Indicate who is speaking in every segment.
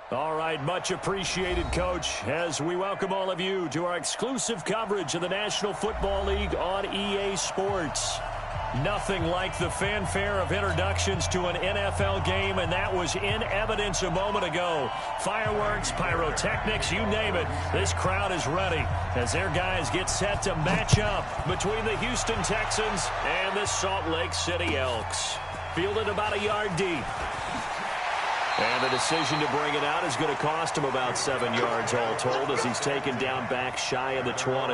Speaker 1: All right, much appreciated, Coach, as we welcome all of you to our exclusive coverage of the National Football League on EA Sports. Nothing like the fanfare of introductions to an NFL game, and that was in evidence a moment ago. Fireworks, pyrotechnics, you name it. This crowd is ready as their guys get set to match up between the Houston Texans and the Salt Lake City Elks. Fielded about a yard deep. And the decision to bring it out is going to cost him about 7 yards all told as he's taken down back shy of the 20.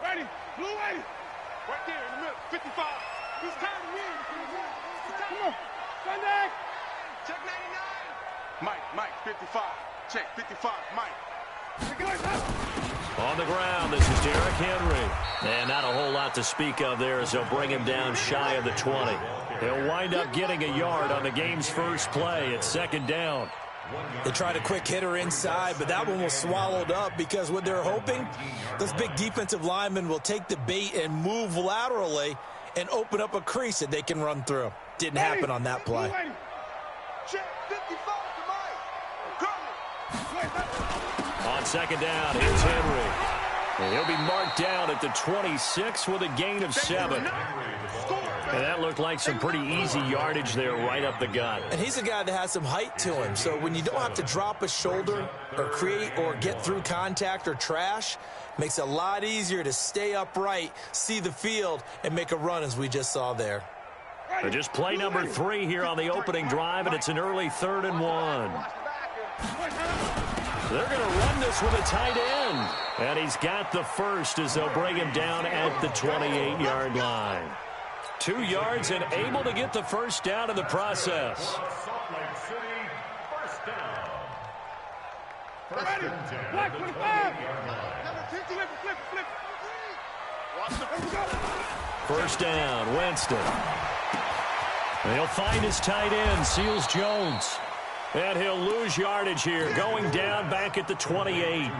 Speaker 2: Ready, blue 80. Right there in the middle, 55. He's tired of winning. Come on, Sunday. Check 99. Mike, 55. Check, 55, Mike.
Speaker 1: On the ground, this is Derrick Henry. And not a whole lot to speak of there as they'll bring him down shy of the 20. He'll wind up getting a yard on the game's first play. It's second down.
Speaker 3: They tried a quick hitter inside, but that one was swallowed up because what they're hoping, those big defensive linemen will take the bait and move laterally and open up a crease that they can run through. Didn't happen on that play.
Speaker 2: Check 55.
Speaker 1: On second down, here's Henry. And he'll be marked down at the 26 with a gain of 7. And that looked like some pretty easy yardage there right up the gut.
Speaker 3: And he's a guy that has some height to him. So when you don't have to drop a shoulder or create or get through contact or trash, makes it a lot easier to stay upright, see the field, and make a run as we just saw there.
Speaker 1: And just play number 3 here on the opening drive, and it's an early 3rd and 1. They're going to run this with a tight end. And he's got the first as they'll bring him down at the 28-yard line. 2 yards and able to get the first down in the process. First down, Winston. And he'll find his tight end, Seals Jones. And he'll lose yardage here, going down back at the 28.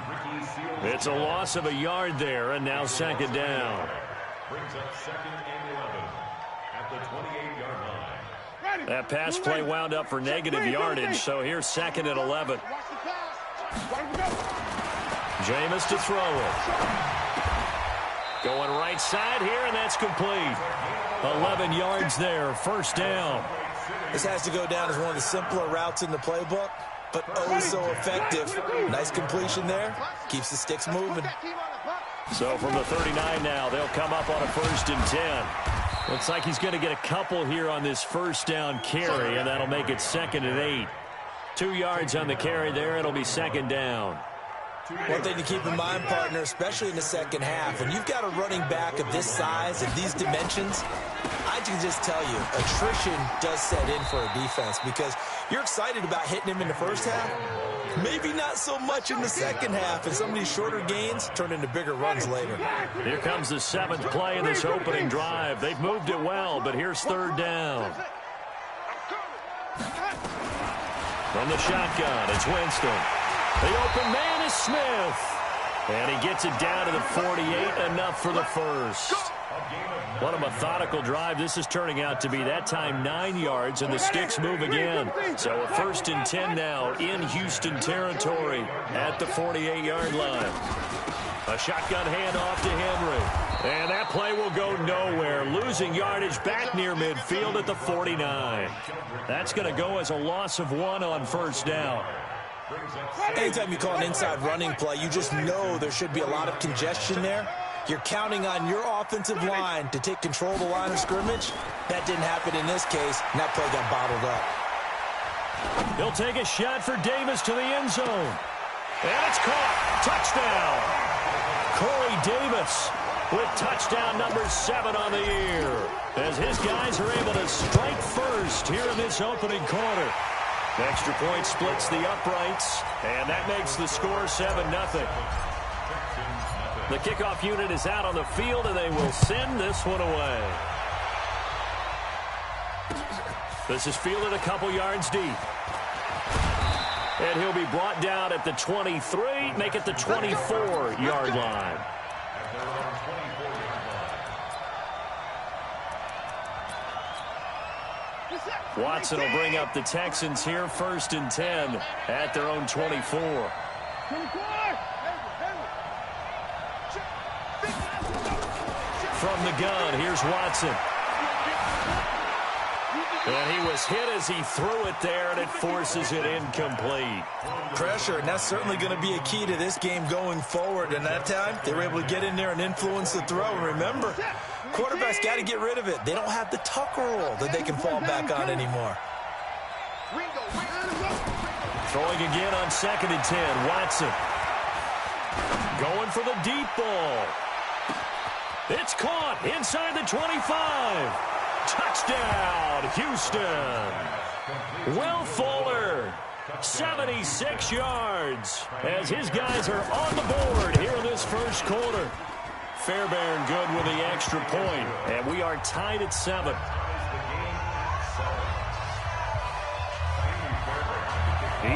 Speaker 1: It's a loss of a yard there, and now second down.
Speaker 4: Brings up 2nd and 11 at the 28-yard line.
Speaker 1: That pass play wound up for negative yardage, so here's 2nd and 11. Jameis to throw it. Going right side here, and that's complete. 11 yards there, first down.
Speaker 3: This has to go down as one of the simpler routes in the playbook, but oh so effective. Nice completion there. Keeps the sticks moving.
Speaker 1: So from the 39 now, they'll come up on a 1st and 10. Looks like he's going to get a couple here on this first down carry, and that'll make it 2nd and 8. 2 yards on the carry there. It'll be second down.
Speaker 3: One thing to keep in mind, partner, especially in the second half, when you've got a running back of this size and these dimensions, I can just tell you, attrition does set in for a defense because you're excited about hitting him in the first half. Maybe not so much in the second half, and some of these shorter gains turn into bigger runs later.
Speaker 1: Here comes the 7th play in this opening drive. They've moved it well, but here's 3rd down. From the shotgun, it's Winston. The open man is Smith. And he gets it down to the 48, enough for the first. What a methodical drive this is turning out to be. That time 9 yards, and the sticks move again. So a 1st and 10 now in Houston territory at the 48-yard line. A shotgun handoff to Henry. And that play will go nowhere. Losing yardage back near midfield at the 49. That's going to go as a loss of 1 on first down.
Speaker 3: Anytime you call an inside running play, you just know there should be a lot of congestion there. You're counting on your offensive line to take control of the line of scrimmage. That didn't happen in this case, and that play got bottled up.
Speaker 1: He'll take a shot for Davis to the end zone. And it's caught. Touchdown. Corey Davis with touchdown number 7 on the year, as his guys are able to strike first here in this opening quarter. The extra point splits the uprights, and that makes the score 7-0. The kickoff unit is out on the field, and they will send this one away. This is fielded a couple yards deep. And he'll be brought down at the 23, make it the 24-yard line. Watson will bring up the Texans here, 1st and 10 at their own 24. From the gun, here's Watson. And he was hit as he threw it there, and it forces it incomplete.
Speaker 3: Pressure, and that's certainly going to be a key to this game going forward. And that time, they were able to get in there and influence the throw. And remember, quarterbacks got to get rid of it. They don't have the Tucker rule that they can fall back on anymore.
Speaker 1: Throwing again on 2nd and 10. Watson going for the deep ball. It's caught inside the 25. Touchdown, Houston. Will Fuller, 76 yards, as his guys are on the board here in this first quarter. Fairbairn good with the extra point, and we are tied at 7.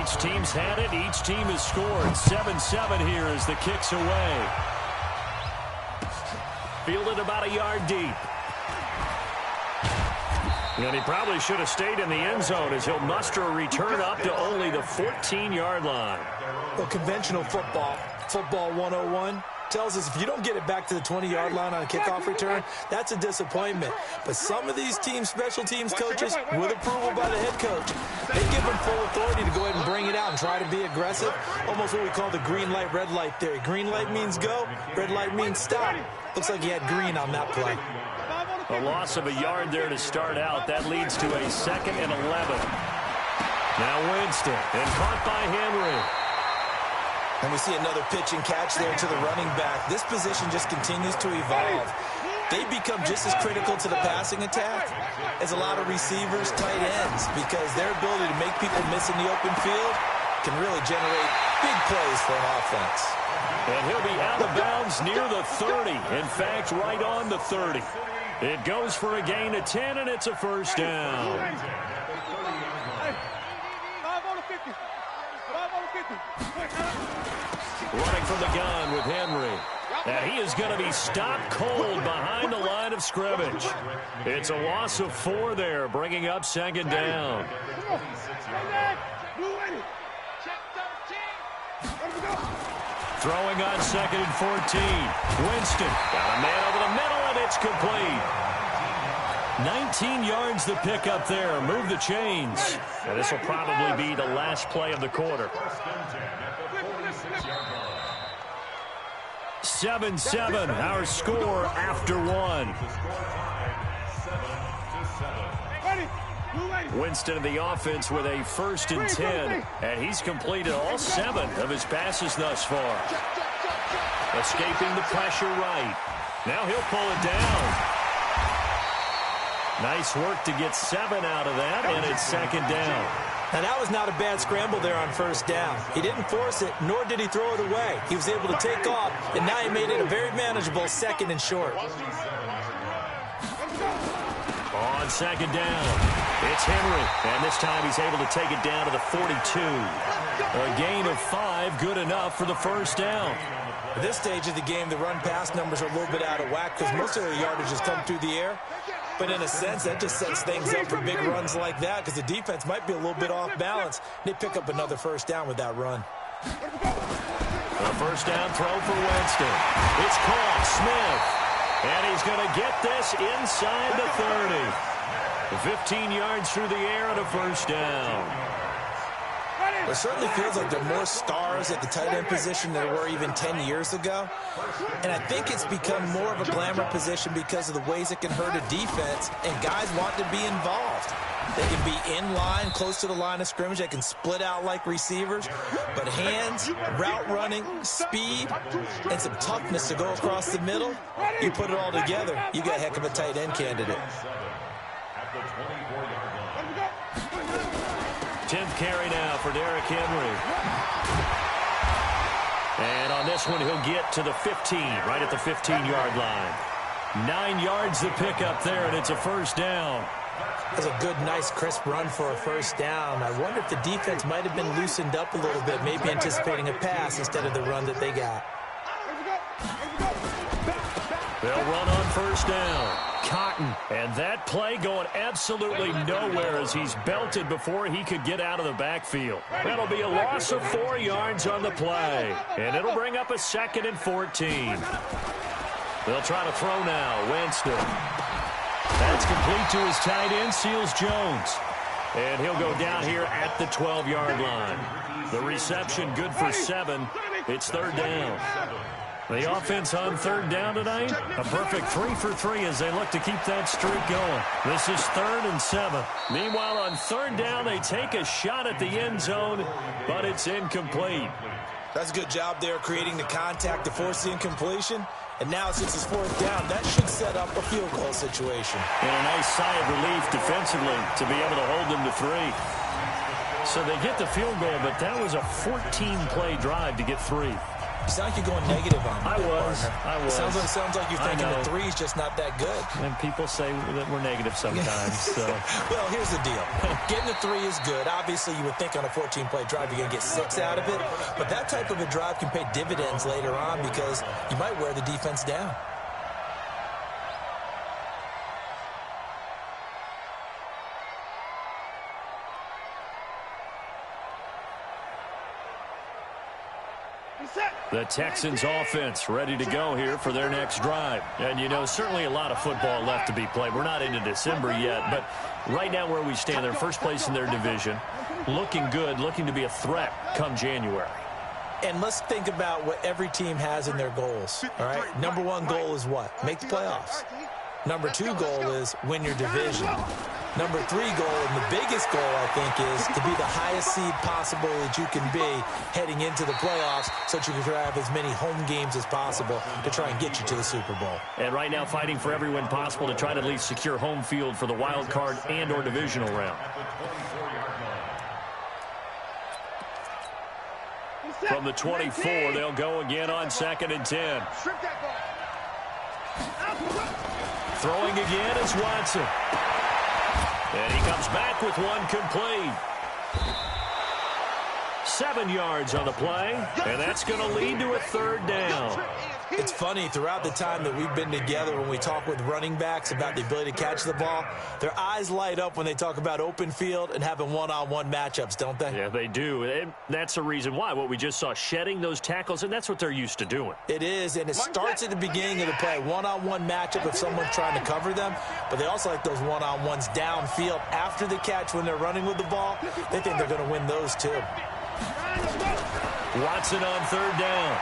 Speaker 1: Each team's had it. Each team has scored. 7-7 here as the kick's away. Fielded about a yard deep. And he probably should have stayed in the end zone as he'll muster a return up to only the 14-yard line.
Speaker 3: Well, conventional football 101, tells us if you don't get it back to the 20-yard line on a kickoff return, that's a disappointment. But some of these teams, special teams coaches, with approval by the head coach, they give them full authority to go ahead and bring it out and try to be aggressive. Almost what we call the green light, red light theory. Green light means go, red light means stop. Looks like he had green on that play.
Speaker 1: A loss of a yard there to start out. That leads to a 2nd and 11. Now Winston, and caught by Henry.
Speaker 3: And we see another pitch and catch there to the running back. This position just continues to evolve. They become just as critical to the passing attack as a lot of receivers, tight ends, because their ability to make people miss in the open field can really generate big plays for an offense.
Speaker 1: And he'll be out of bounds near the 30. In fact, right on the 30. It goes for a gain of 10, and it's a first down. Running from the gun with Henry. And he is going to be stopped cold behind the line of scrimmage. It's a loss of 4 there, bringing up 2nd down. Throwing on 2nd and 14. Winston got a man over the middle, and it's complete. 19 yards the pickup there. Move the chains. And this will probably be the last play of the quarter. 7-7, our score after 1. Winston in the offense with a 1st and 10, and he's completed all 7 of his passes thus far. Escaping the pressure right. Now he'll pull it down. Nice work to get 7 out of that, and it's 2nd down.
Speaker 3: Now, that was not a bad scramble there on 1st down. He didn't force it, nor did he throw it away. He was able to take off, and now he made it a very manageable 2nd and short.
Speaker 1: On 2nd down, it's Henry, and this time he's able to take it down to the 42. A gain of 5, good enough for the 1st down.
Speaker 3: At this stage of the game, the run-pass numbers are a little bit out of whack because most of the yardage has come through the air. But in a sense, that just sets things up for big runs like that because the defense might be a little bit off balance. They pick up another 1st down with that run.
Speaker 1: A 1st down throw for Winston. It's caught. Smith. And he's going to get this inside the 30. 15 yards through the air and a 1st down.
Speaker 3: It certainly feels like there are more stars at the tight end position than there were even 10 years ago. And I think it's become more of a glamour position because of the ways it can hurt a defense, and guys want to be involved. They can be in line, close to the line of scrimmage. They can split out like receivers. But hands, route running, speed, and some toughness to go across the middle, you put it all together, you got a heck of a tight end candidate.
Speaker 1: 10th carry now for Derrick Henry. And on this one, he'll get to the 15, right at the 15-yard line. 9 yards the pickup there, and it's a 1st down.
Speaker 3: That's a good, nice, crisp run for a first down. I wonder if the defense might have been loosened up a little bit, maybe anticipating a pass instead of the run that they got.
Speaker 1: They'll run on first down. Cotton. And that play going absolutely nowhere as he's belted before he could get out of the backfield. That'll be a loss of 4 yards on the play. And it'll bring up a 2nd and 14. They'll try to throw now. Winston. That's complete to his tight end, Seals Jones. And he'll go down here at the 12-yard line. The reception good for 7. It's 3rd down. The offense on 3rd down tonight, a perfect 3 for 3 as they look to keep that streak going. This is 3rd and 7. Meanwhile, on 3rd down, they take a shot at the end zone, but it's incomplete.
Speaker 3: That's a good job there creating the contact to force the incompletion. And now, since it's 4th down, that should set up a field goal situation.
Speaker 1: And a nice sigh of relief defensively to be able to hold them to 3. So they get the field goal, but that was a 14-play drive to get 3.
Speaker 3: You sound like you're going negative on me.
Speaker 1: I was.
Speaker 3: Sounds like you're thinking the 3 is just not that good.
Speaker 1: And people say that we're negative sometimes. So.
Speaker 3: Well, here's the deal. Getting the 3 is good. Obviously, you would think on a 14-play drive you're going to get 6 out of it. But that type of a drive can pay dividends later on because you might wear the defense down.
Speaker 1: The Texans offense ready to go here for their next drive. And, you know, certainly a lot of football left to be played. We're not into December yet, but right now where we stand, they're first place in their division. Looking good, looking to be a threat come January.
Speaker 3: And let's think about what every team has in their goals, all right? Number 1 goal is what? Make the playoffs. Number 2 goal is win your division. Number 3 goal, and the biggest goal, I think, is to be the highest seed possible that you can be heading into the playoffs so that you can have as many home games as possible to try and get you to the Super Bowl.
Speaker 1: And right now fighting for every win possible to try to at least secure home field for the wild card and or divisional round. From the 24, they'll go again on 2nd and 10. Throwing again is Watson. And he comes back with one complete. 7 yards on the play, and that's going to lead to a 3rd down.
Speaker 3: It's funny, throughout the time that we've been together, when we talk with running backs about the ability to catch the ball, their eyes light up when they talk about open field and having one-on-one matchups, don't they?
Speaker 1: Yeah, they do. And that's the reason why. What we just saw, shedding those tackles, and that's what they're used to doing.
Speaker 3: It is, and it starts at the beginning of the play. One-on-one matchup if someone's trying to cover them, but they also like those one-on-ones downfield after the catch when they're running with the ball. They think they're going to win those too.
Speaker 1: Watson on 3rd down.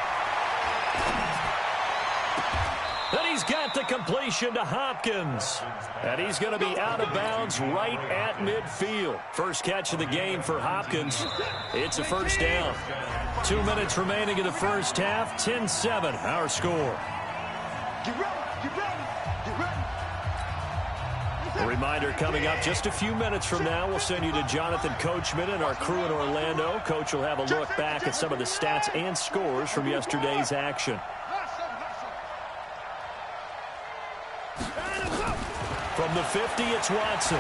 Speaker 1: Then he's got the completion to Hopkins. And he's going to be out of bounds right at midfield. First catch of the game for Hopkins. It's a 1st down. 2 minutes remaining in the first half. 10-7, our score. A reminder coming up just a few minutes from now, we'll send you to Jonathan Coachman and our crew in Orlando. Coach will have a look back at some of the stats and scores from yesterday's action. From the 50, it's Watson.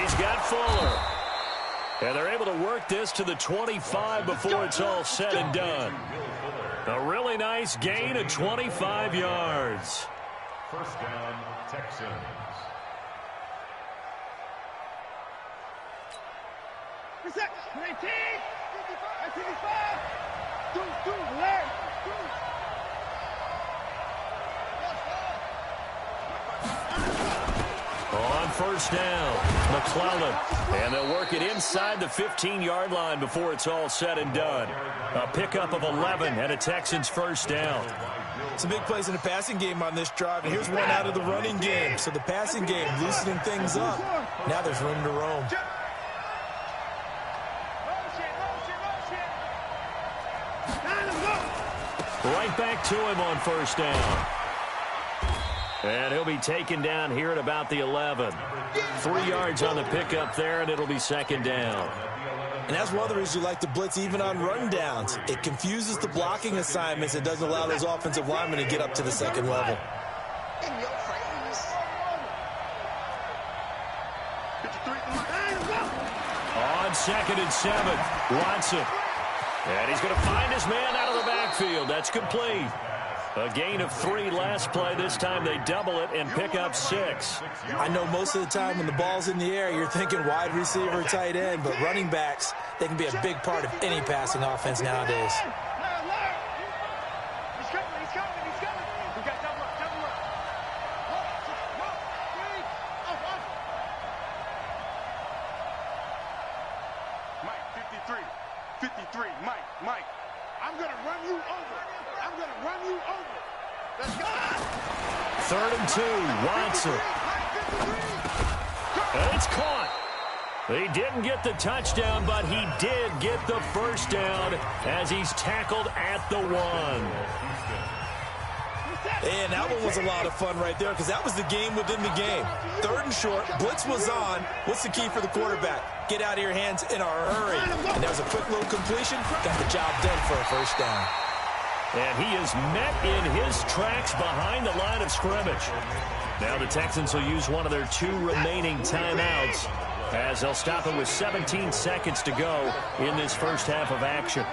Speaker 1: He's got Fuller. And they're able to work this to the 25 before it's all said and done. A really nice gain of 25 yards.
Speaker 4: 1st down, Texans.
Speaker 2: Reset. 19. 55.
Speaker 1: On 1st down, McClellan. And they'll work it inside the 15-yard line before it's all said and done. A pickup of 11 and a Texans 1st down.
Speaker 3: Some big plays in the passing game on this drive, and here's one out of the running game. So the passing game loosening things up. Now there's room to roam.
Speaker 1: Right back to him on 1st down. And he'll be taken down here at about the 11. 3 yards on the pickup there, and it'll be 2nd down.
Speaker 3: And that's one of the reasons you like to blitz even on rundowns. It confuses the blocking assignments. It doesn't allow those offensive linemen to get up to the 2nd level.
Speaker 1: 2nd and 7. Watson. And he's going to find his man out of the backfield. That's complete. A gain of 3 last play. This time they double it and pick up 6.
Speaker 3: I know most of the time when the ball's in the air, you're thinking wide receiver, tight end, but running backs, they can be a big part of any passing offense nowadays.
Speaker 2: Mike, 53, Mike, I'm going to run you over. I'm going to run you over. Let's go.
Speaker 1: 3rd and 2, Watson. And it's caught. He didn't get the touchdown, but he did get the first down as he's tackled at the 1.
Speaker 3: And that one was a lot of fun right there because that was the game within the game. 3rd and short, blitz was on. What's the key for the quarterback? Get out of your hands in a hurry. And there was a quick little completion. Got the job done for a first down.
Speaker 1: And he is met in his tracks behind the line of scrimmage. Now the Texans will use one of their 2 remaining timeouts as they'll stop it with 17 seconds to go in this first half of action.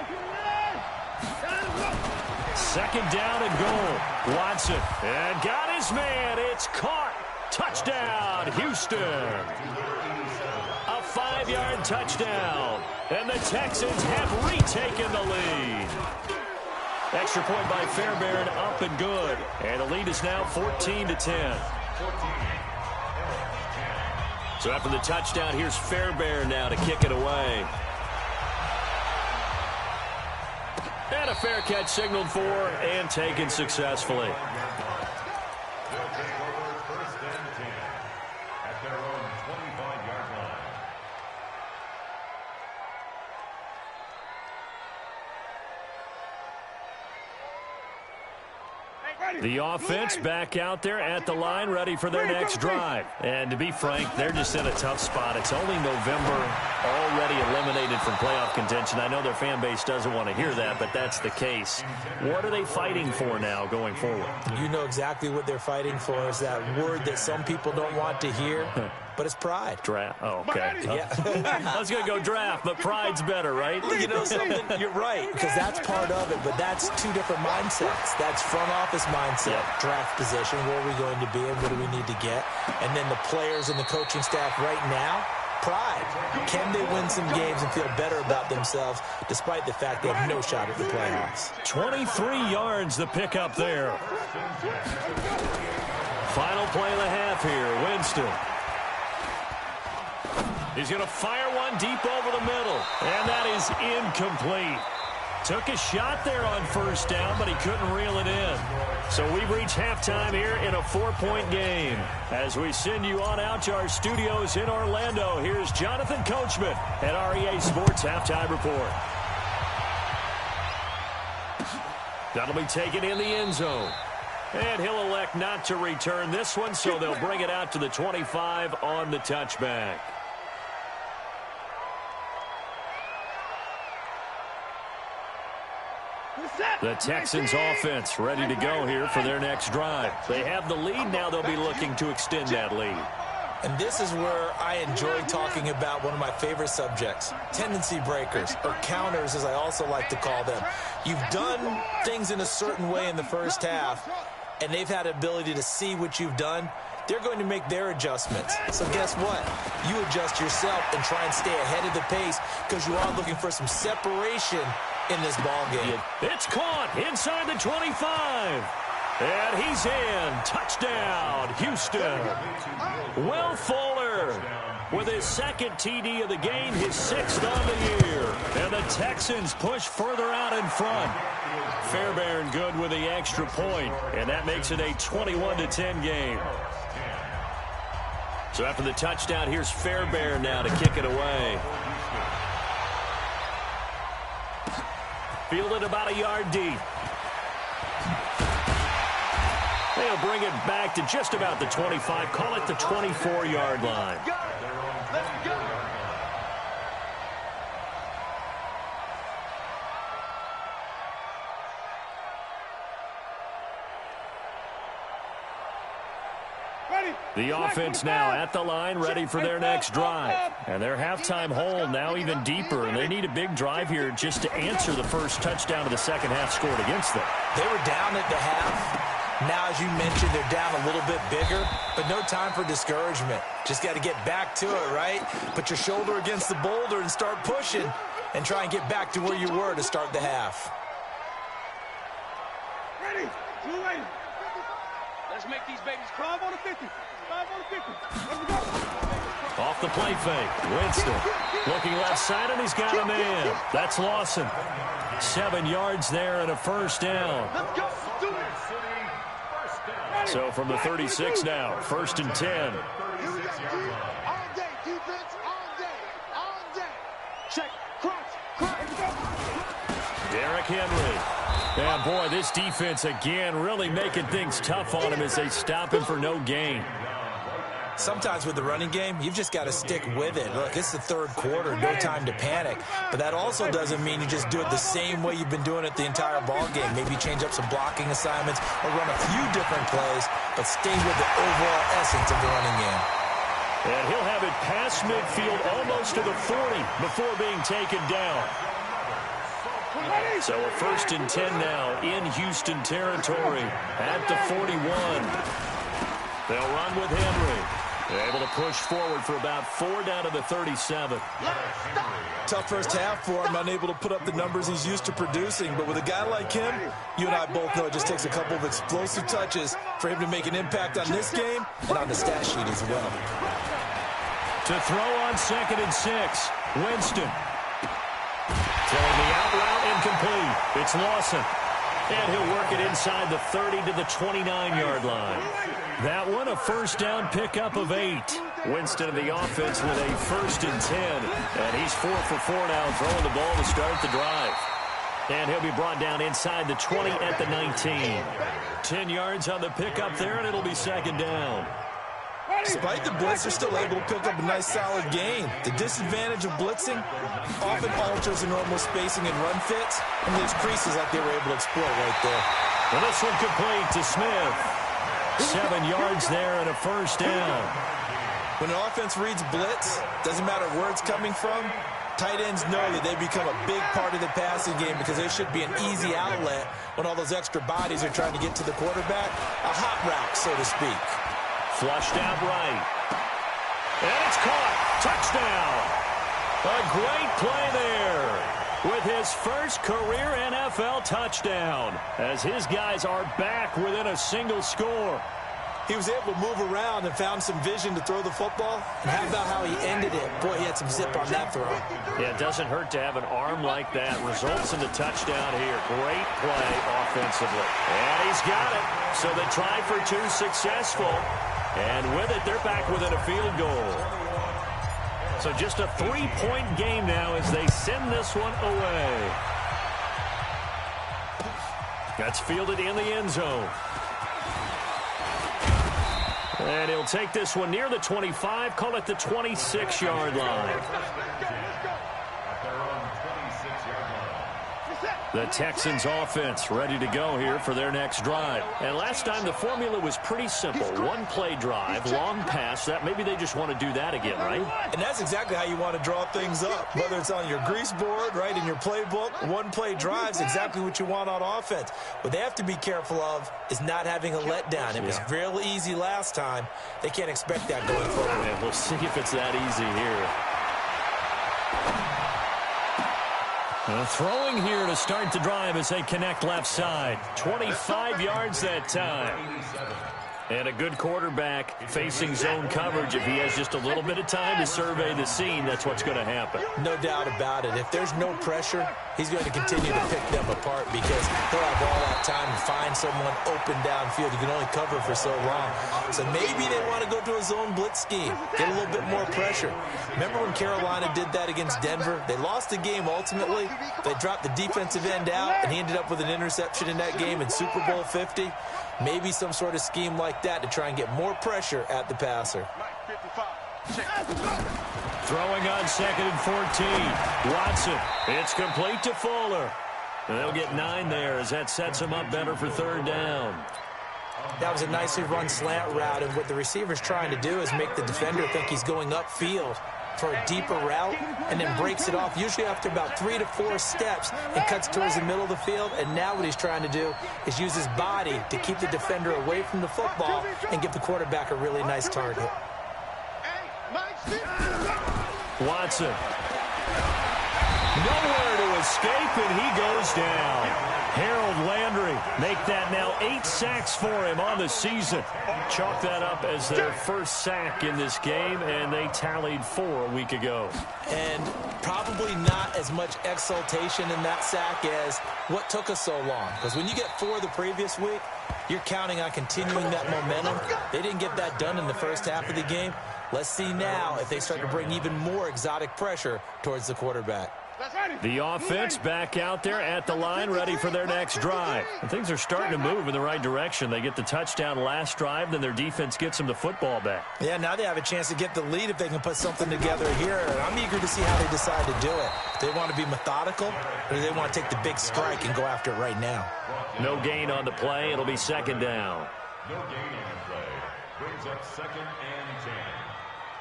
Speaker 1: 2nd down and goal. Watson. And got his man. It's caught. Touchdown, Houston. A 5-yard touchdown. And the Texans have retaken the lead. Extra point by Fairbairn, up and good. And the lead is now 14-10. So after the touchdown, here's Fairbairn now to kick it away. And a fair catch signaled for and taken successfully.
Speaker 4: They'll take over 1st and 10 at their own 25-yard line.
Speaker 1: The offense back out there at the line, ready for their next drive. And to be frank, they're just in a tough spot. It's only November, already eliminated from playoff contention. I know their fan base doesn't want to hear that, but that's the case. What are they fighting for now going forward?
Speaker 3: You know exactly what they're fighting for. Is that word that some people don't want to hear, but it's pride.
Speaker 1: Draft. Oh, okay.
Speaker 3: Yeah.
Speaker 1: I was going to go draft, but pride's better, right?
Speaker 3: You know something? You're right, because that's part of it, but that's 2 different mindsets. That's front office mindset, draft position, where are we going to be and what do we need to get? And then the players and the coaching staff right now, pride. Can they win some games and feel better about themselves despite the fact they have no shot at the playoffs?
Speaker 1: 23 yards the pickup there. Final play of the half here, Winston. He's going to fire one deep over the middle, and that is incomplete. Took a shot there on 1st down, but he couldn't reel it in. So we've reached halftime here in a 4-point game. As we send you on out to our studios in Orlando, here's Jonathan Coachman at REA Sports Halftime Report. That'll be taken in the end zone. And he'll elect not to return this one, so they'll bring it out to the 25 on the touchback. The Texans offense ready to go here for their next drive. They have the lead. Now they'll be looking to extend that lead.
Speaker 3: And this is where I enjoy talking about one of my favorite subjects, tendency breakers, or counters as I also like to call them. You've done things in a certain way in the first half, and they've had the ability to see what you've done. They're going to make their adjustments. So guess what? You adjust yourself and try and stay ahead of the pace because you are looking for some separation in this ball game.
Speaker 1: It's caught inside the 25. And he's in. Touchdown, Houston. Will Fuller with his 2nd TD of the game, his 6th on the year. And the Texans push further out in front. Fairbairn good with the extra point, and that makes it a 21-10 game. So after the touchdown, here's Fairbairn now to kick it away. Fielded about a yard deep. They'll bring it back to just about the 25. Call it the 24-yard line.
Speaker 2: Let's go.
Speaker 1: The offense now at the line, ready for their next drive. And their halftime hole now even deeper, and they need a big drive here just to answer the first touchdown of the second half scored against them.
Speaker 3: They were down at the half. Now, as you mentioned, they're down a little bit bigger, but no time for discouragement. Just got to get back to it, right? Put your shoulder against the boulder and start pushing and try and get back to where you were to start the half.
Speaker 2: Ready? Too late. Let's make these babies 5 on the 50. 5 on the 50. Let's go.
Speaker 1: Off the play fake, Winston looking left side, and he's got a man. That's Lawson. 7 yards there and a first down.
Speaker 2: Let's go. Do it.
Speaker 1: So from the 36 now, 1st and 10.
Speaker 2: All day, defense, all day, all day. Check, crunch.
Speaker 1: Derrick Henry. Yeah, boy, this defense again really making things tough on him as they stop him for no gain.
Speaker 3: Sometimes with the running game, you've just got to stick with it. Look, it's the third quarter, no time to panic. But that also doesn't mean you just do it the same way you've been doing it the entire ball game. Maybe change up some blocking assignments or run a few different plays, but stay with the overall essence of the running game.
Speaker 1: And he'll have it past midfield almost to the 40 before being taken down. So a 1st and 10 now in Houston territory at the 41. They'll run with Henry. They're able to push forward for about 4 down to the 37.
Speaker 3: Tough first half for him, unable to put up the numbers he's used to producing. But with a guy like him, you and I both know it just takes a couple of explosive touches for him to make an impact on this game and on the stat sheet as well.
Speaker 1: To throw on 2nd and 6, Winston. Throwing the out route incomplete. It's Lawson. And he'll work it inside the 30 to the 29-yard line. That one, a first down pickup of 8. Winston of the offense with a 1st and 10. And he's 4 for 4 now, throwing the ball to start the drive. And he'll be brought down inside the 20 at the 19. 10 yards on the pickup there, and it'll be 2nd down.
Speaker 3: Despite the blitz, they're still able to pick up a nice, solid gain. The disadvantage of blitzing often alters the normal spacing and run fits, and there's creases like they were able to exploit right there.
Speaker 1: And this one complete to Smith. 7 yards there and a first down.
Speaker 3: When an offense reads blitz, doesn't matter where it's coming from, tight ends know that they become a big part of the passing game because there should be an easy outlet when all those extra bodies are trying to get to the quarterback. A hot route, so to speak.
Speaker 1: Flushed out right. And it's caught. Touchdown. A great play there with his first career NFL touchdown as his guys are back within a single score.
Speaker 3: He was able to move around and found some vision to throw the football. And how about how he ended it? Boy, he had some zip on that throw.
Speaker 1: Yeah, it doesn't hurt to have an arm like that. Results in the touchdown here. Great play offensively. And he's got it. So the try for 2 successful. And with it, they're back within a field goal. So just a 3-point game now as they send this one away. That's fielded in the end zone. And he'll take this one near the 25, call it the 26-yard line. The Texans offense ready to go here for their next drive. And last time the formula was pretty simple. 1-play drive, long pass. That maybe they just want to do that again, right?
Speaker 3: And that's exactly how you want to draw things up. Whether it's on your grease board, right, in your playbook, 1-play drive is exactly what you want on offense. What they have to be careful of is not having a letdown. It was real easy last time. They can't expect that going forward.
Speaker 1: And we'll see if it's that easy here. Throwing here to start the drive as they connect left side. 25 yards that time. And a good quarterback facing zone coverage. If he has just a little bit of time to survey the scene, that's what's going to happen.
Speaker 3: No doubt about it. If there's no pressure, he's going to continue to pick them apart because he'll have all that time to find someone open downfield. You can only cover for so long. So maybe they want to go to a zone blitz scheme, get a little bit more pressure. Remember when Carolina did that against Denver? They lost the game ultimately. They dropped the defensive end out, and he ended up with an interception in that game in Super Bowl 50. Maybe some sort of scheme like that to try and get more pressure at the passer.
Speaker 1: Throwing on 2nd and 14. Watson. It's complete to Fuller. And they'll get 9 there as that sets him up better for 3rd down.
Speaker 3: That was a nicely run slant route, and what the receiver's trying to do is make the defender think he's going upfield for a deeper route, and then breaks it off, usually after about 3 to 4 steps, and cuts towards the middle of the field. And now what he's trying to do is use his body to keep the defender away from the football and give the quarterback a really nice target.
Speaker 1: Watson. Nowhere to escape, and he goes down. Harold Landry make that now 8 sacks for him on the season. Chalk that up as their first sack in this game, and they tallied 4 a week ago.
Speaker 3: And probably not as much exultation in that sack as what took us so long. Because when you get 4 the previous week, you're counting on continuing that momentum. They didn't get that done in the first half of the game. Let's see now if they start to bring even more exotic pressure towards the quarterback.
Speaker 1: The offense back out there at the line, ready for their next drive. And things are starting to move in the right direction. They get the touchdown last drive, then their defense gets them the football back.
Speaker 3: Yeah, now they have a chance to get the lead if they can put something together here. And I'm eager to see how they decide to do it. Do they want to be methodical, or do they want to take the big strike and go after it right now?
Speaker 1: No gain on the play. It'll be second down.
Speaker 4: No gain on the play. Brings up 2nd and 10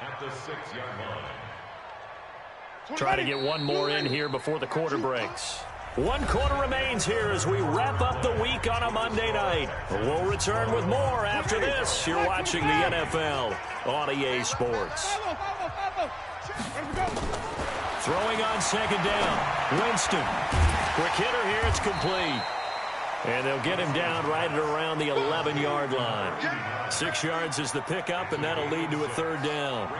Speaker 4: at the 6-yard line.
Speaker 1: Try to get one more in here before the quarter breaks. 1 quarter remains here as we wrap up the week on a Monday night. We'll return with more after this. You're watching the NFL on EA Sports. Throwing on second down. Winston. Quick hitter here. It's complete. And they'll get him down right at around the 11-yard line. 6 yards is the pickup, and that'll lead to a 3rd down.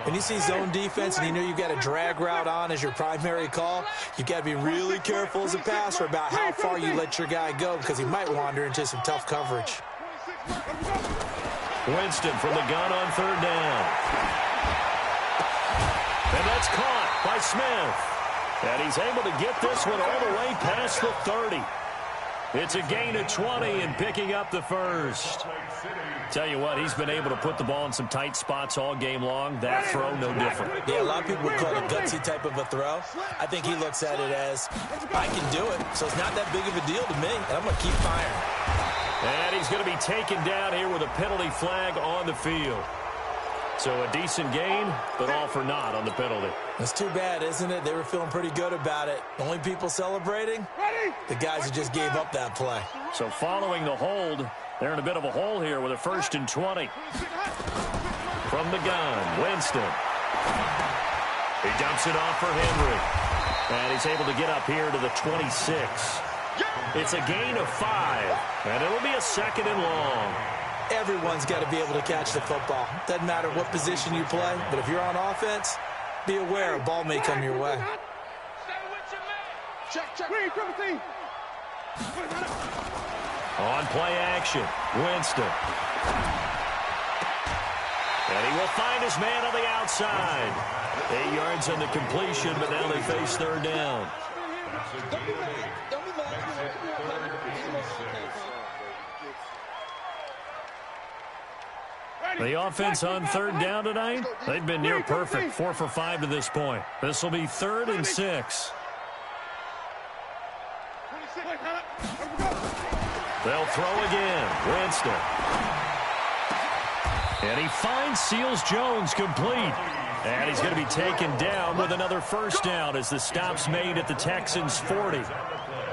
Speaker 3: When you see zone defense and you know you've got a drag route on as your primary call, you've got to be really careful as a passer about how far you let your guy go, because he might wander into some tough coverage.
Speaker 1: Winston from the gun on 3rd down. And that's caught by Smith. And he's able to get this one all the way past the 30. It's a gain of 20 and picking up the first. Tell you what, he's been able to put the ball in some tight spots all game long. That throw, no different.
Speaker 3: Yeah, a lot of people would call it a gutsy type of a throw. I think he looks at it as, I can do it, so it's not that big of a deal to me, and I'm going to keep firing.
Speaker 1: And he's going to be taken down here with a penalty flag on the field. So a decent gain, but all for naught on the penalty.
Speaker 3: That's too bad, isn't it? They were feeling pretty good about it. Only people celebrating? The guys who just gave up that play.
Speaker 1: So following the hold, they're in a bit of a hole here with a 1st and 20. From the gun, Winston. He dumps it off for Henry. And he's able to get up here to the 26. It's a gain of 5, and it'll be a 2nd and long.
Speaker 3: Everyone's got to be able to catch the football. Doesn't matter what position you play, but if you're on offense, be aware a ball may come your way.
Speaker 1: On play action, Winston. And he will find his man on the outside. 8 yards on the completion, but now they face 3rd down. The offense on 3rd down tonight, they've been near perfect, 4 for 5 to this point. This will be 3rd and 6. They'll throw again. Winston. And he finds Seals-Jones complete. And he's going to be taken down with another 1st down as the stop's made at the Texans' 40.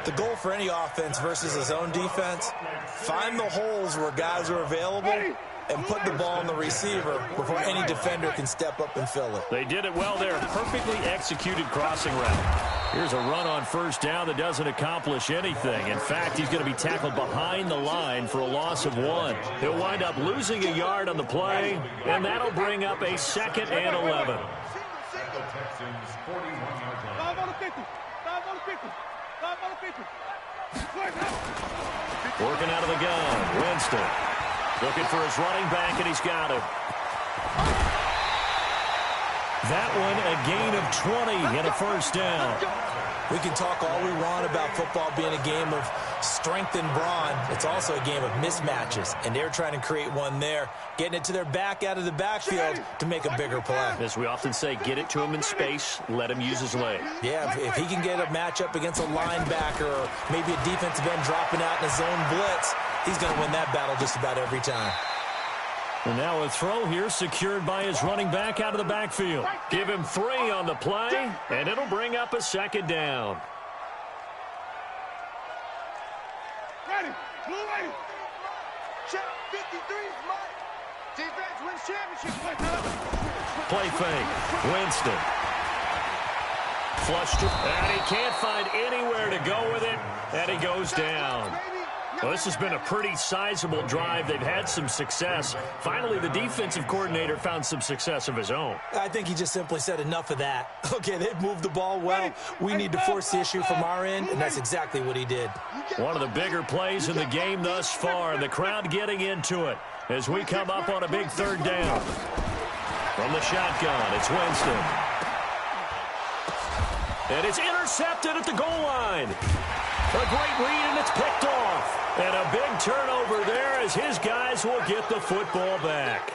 Speaker 3: The goal for any offense versus a zone defense, find the holes where guys are available and put the ball on the receiver before any defender can step up and fill it.
Speaker 1: They did it well there. Perfectly executed crossing route. Here's a run on 1st down that doesn't accomplish anything. In fact, he's going to be tackled behind the line for a loss of 1. He'll wind up losing a yard on the play, and that'll bring up a 2nd and 11. Working out of the gun, Winston. Looking for his running back, and he's got him. That one, a gain of 20 and a 1st down.
Speaker 3: We can talk all we want about football being a game of strength and brawn. It's also a game of mismatches, and they're trying to create one there, getting it to their back out of the backfield to make a bigger play.
Speaker 1: As we often say, get it to him in space, let him use his leg.
Speaker 3: Yeah, if he can get a matchup against a linebacker or maybe a defensive end dropping out in a zone blitz, he's going to win that battle just about every time.
Speaker 1: And now a throw here secured by his running back out of the backfield. Give him 3 on the play, and it'll bring up a 2nd down.
Speaker 2: Ready. Blue ready. Check. 53's Mike. Defense wins championship.
Speaker 1: Play fake. Winston. Flushed. And he can't find anywhere to go with it, and he goes down. Well, this has been a pretty sizable drive. They've had some success. Finally, the defensive coordinator found some success of his own.
Speaker 3: I think he just simply said enough of that. Okay, they've moved the ball well. We need to force the issue from our end, and that's exactly what he did.
Speaker 1: One of the bigger plays in the game thus far, and the crowd getting into it as we come up on a big 3rd down. From the shotgun, it's Winston. And it's intercepted at the goal line. A great read, and it's picked off. And a big turnover there as his guys will get the football back.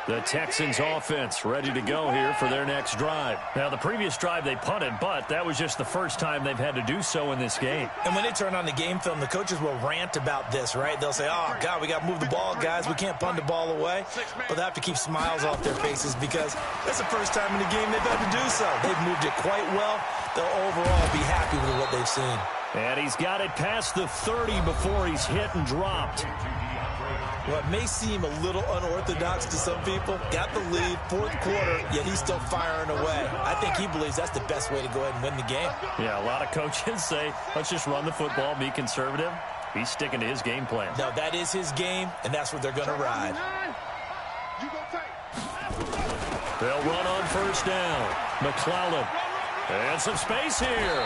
Speaker 1: The Texans offense ready to go here for their next drive. Now, the previous drive they punted, but that was just the first time they've had to do so in this game.
Speaker 3: And when they turn on the game film, the coaches will rant about this, right? They'll say, oh, God, we got to move the ball, guys. We can't punt the ball away. But they have to keep smiles off their faces because that's the first time in the game they've had to do so. They've moved it quite well. They'll overall be happy with what they've seen.
Speaker 1: And he's got it past the 30 before he's hit and dropped.
Speaker 3: What may seem a little unorthodox to some people, got the lead, 4th quarter, yet he's still firing away. I think he believes that's the best way to go ahead and win the game.
Speaker 1: Yeah, a lot of coaches say, let's just run the football, be conservative. He's sticking to his game plan.
Speaker 3: No, that is his game, and that's what they're going to ride.
Speaker 1: They'll run on 1st down. McClellan. And some space here.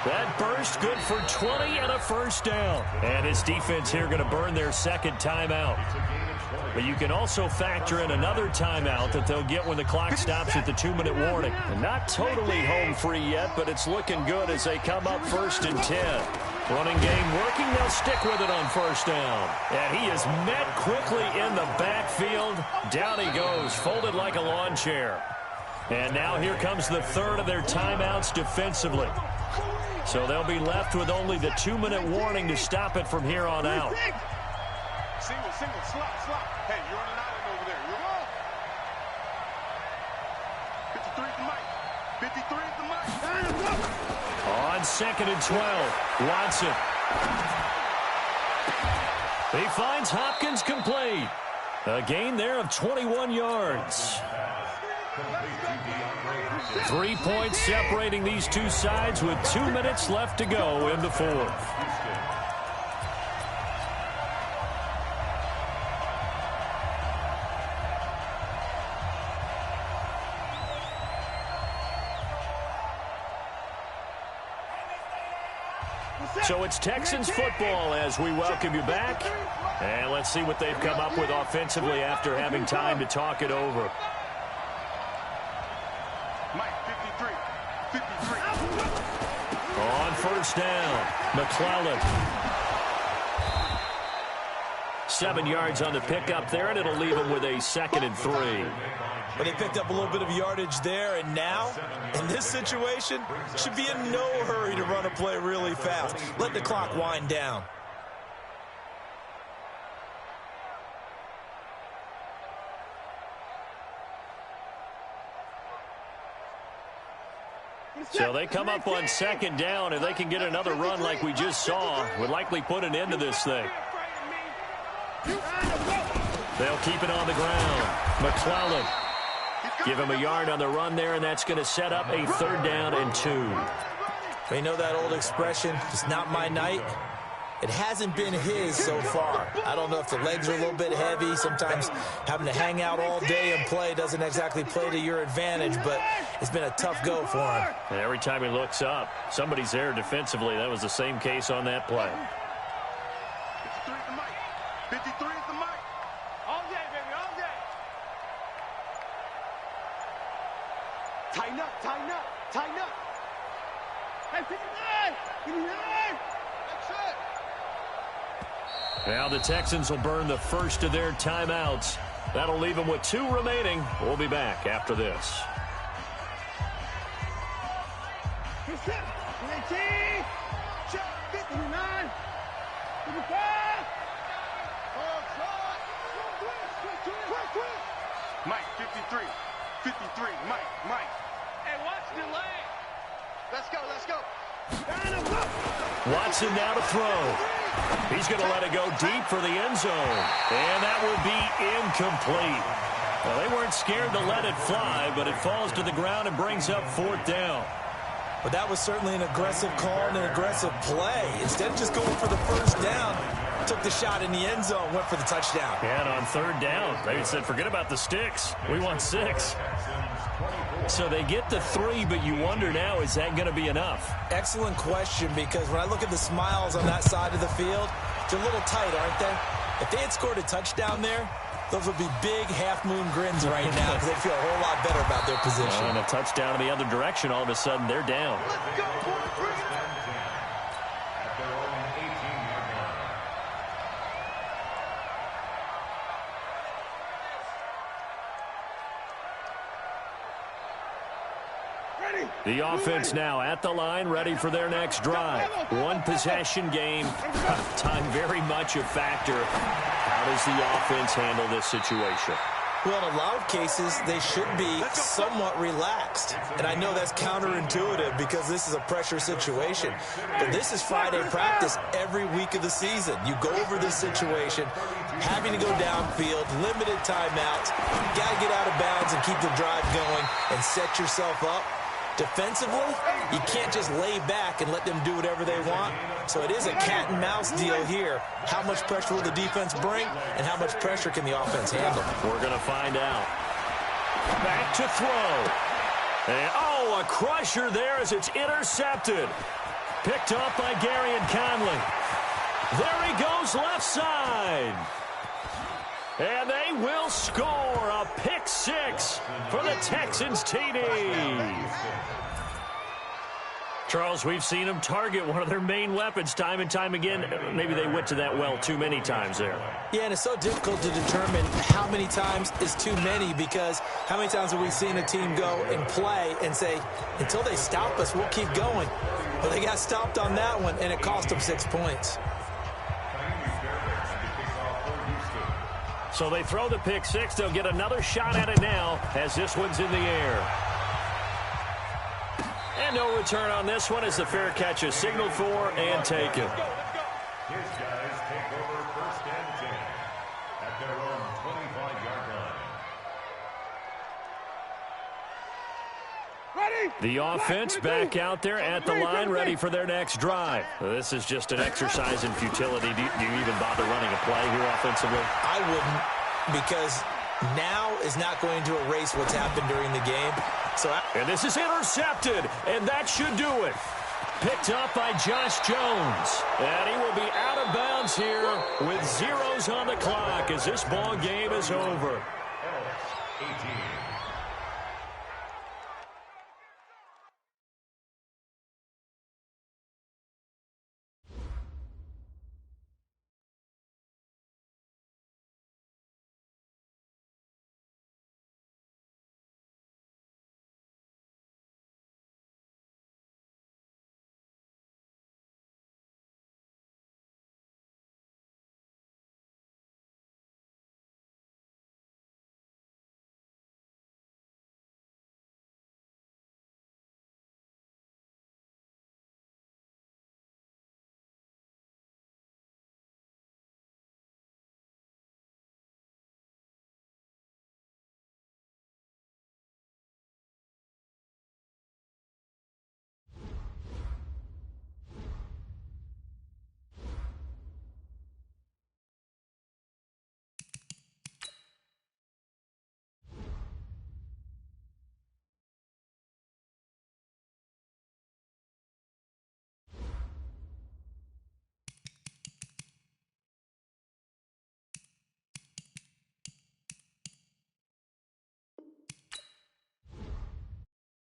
Speaker 1: That burst good for 20 and a 1st down. And his defense here going to burn their 2nd timeout. But you can also factor in another timeout that they'll get when the clock stops at the 2-minute warning. And not totally home free yet, but it's looking good as they come up 1st and 10. Running game working. They'll stick with it on 1st down. And he is met quickly in the backfield. Down he goes, folded like a lawn chair. And now here comes the 3rd of their timeouts defensively. So they'll be left with only the 2-minute warning to stop it from here on out.
Speaker 2: Single, slot. Hey, you're on an island over there. You're on. 53 is the mic. 53 is the mic.
Speaker 1: On 2nd and 12, Watson. He finds Hopkins complete. A gain there of 21 yards. 3 points separating these two sides with 2 minutes left to go in the 4th. So it's Texans football as we welcome you back. And let's see what they've come up with offensively after having time to talk it over.
Speaker 2: Mike, 53.
Speaker 1: On 1st down, McClellan. 7 yards on the pickup there, and it'll leave him with a 2nd and 3.
Speaker 3: But they picked up a little bit of yardage there, and now, in this situation, should be in no hurry to run a play really fast. Let the clock wind down.
Speaker 1: So they come up on 2nd down. If they can get another run like we just saw, would likely put an end to this thing. They'll keep it on the ground. McClellan. Give him a yard on the run there, and that's going to set up a 3rd down and 2.
Speaker 3: You know that old expression, it's not my night? It hasn't been his so far. I don't know if the legs are a little bit heavy. Sometimes having to hang out all day and play doesn't exactly play to your advantage, but it's been a tough go for him.
Speaker 1: And every time he looks up, somebody's there defensively. That was the same case on that play.
Speaker 2: 53 is the mic. 53 is the mic. All day, baby, all day. Tighten up. Hey, 59. That's it.
Speaker 1: Now the Texans will burn the first of their timeouts. That'll leave them with 2 remaining. We'll be back after this.
Speaker 2: Check. 59. 55. Mike, 53. 53. Mike. Hey, watch the lane. Let's go.
Speaker 1: Watson now to throw. He's going to let it go deep for the end zone. And that will be incomplete. Well, they weren't scared to let it fly, but it falls to the ground and brings up 4th down.
Speaker 3: But that was certainly an aggressive call and an aggressive play. Instead of just going for the first down, took the shot in the end zone, went for the touchdown.
Speaker 1: And on 3rd down, they said, forget about the sticks. We want 6. So they get the 3, but you wonder now, is that going to be enough?
Speaker 3: Excellent question, because when I look at the smiles on that side of the field, they're a little tight, aren't they? If they had scored a touchdown there, those would be big half-moon grins right now because they feel a whole lot better about their position.
Speaker 1: And a touchdown in the other direction, all of a sudden they're down.
Speaker 2: Let's go, boys. Bring it.
Speaker 4: At their own 18-yard line.
Speaker 1: The offense now at the line, ready for their next drive. 1 possession game. Time very much a factor. How does the offense handle this situation?
Speaker 3: Well, in a lot of cases, they should be somewhat relaxed. And I know that's counterintuitive because this is a pressure situation. But this is Friday practice every week of the season. You go over this situation, having to go downfield, limited timeouts. You got to get out of bounds and keep the drive going and set yourself up. Defensively, you can't just lay back and let them do whatever they want. So it is a cat and mouse deal here. How much pressure will the defense bring, and how much pressure can the offense handle?
Speaker 1: We're going to find out. Back to throw. And, a crusher there as it's intercepted. Picked up by Gary and Conley. There he goes left side. And they will score a pick 6 for the Texans TD. Charles, we've seen them target one of their main weapons time and time again. Maybe they went to that well too many times there.
Speaker 3: Yeah, and it's so difficult to determine how many times is too many, because how many times have we seen a team go and play and say, until they stop us, we'll keep going. But they got stopped on that one, and it cost them 6 points.
Speaker 1: So they throw the pick 6. They'll get another shot at it now as this one's in the air. And no return on this one as the fair catch is signaled for and taken.
Speaker 4: His guys take over 1st and 10 at their own 25-yard line.
Speaker 2: Ready?
Speaker 1: The offense back out there at the line, ready for their next drive. This is just an exercise in futility. Do you even bother running a play here offensively?
Speaker 3: I wouldn't, because now is not going to erase what's happened during the game.
Speaker 1: And this is intercepted, and that should do it. Picked up by Josh Jones. And he will be out of bounds here with zeros on the clock as this ball game is over.
Speaker 4: Elks 18.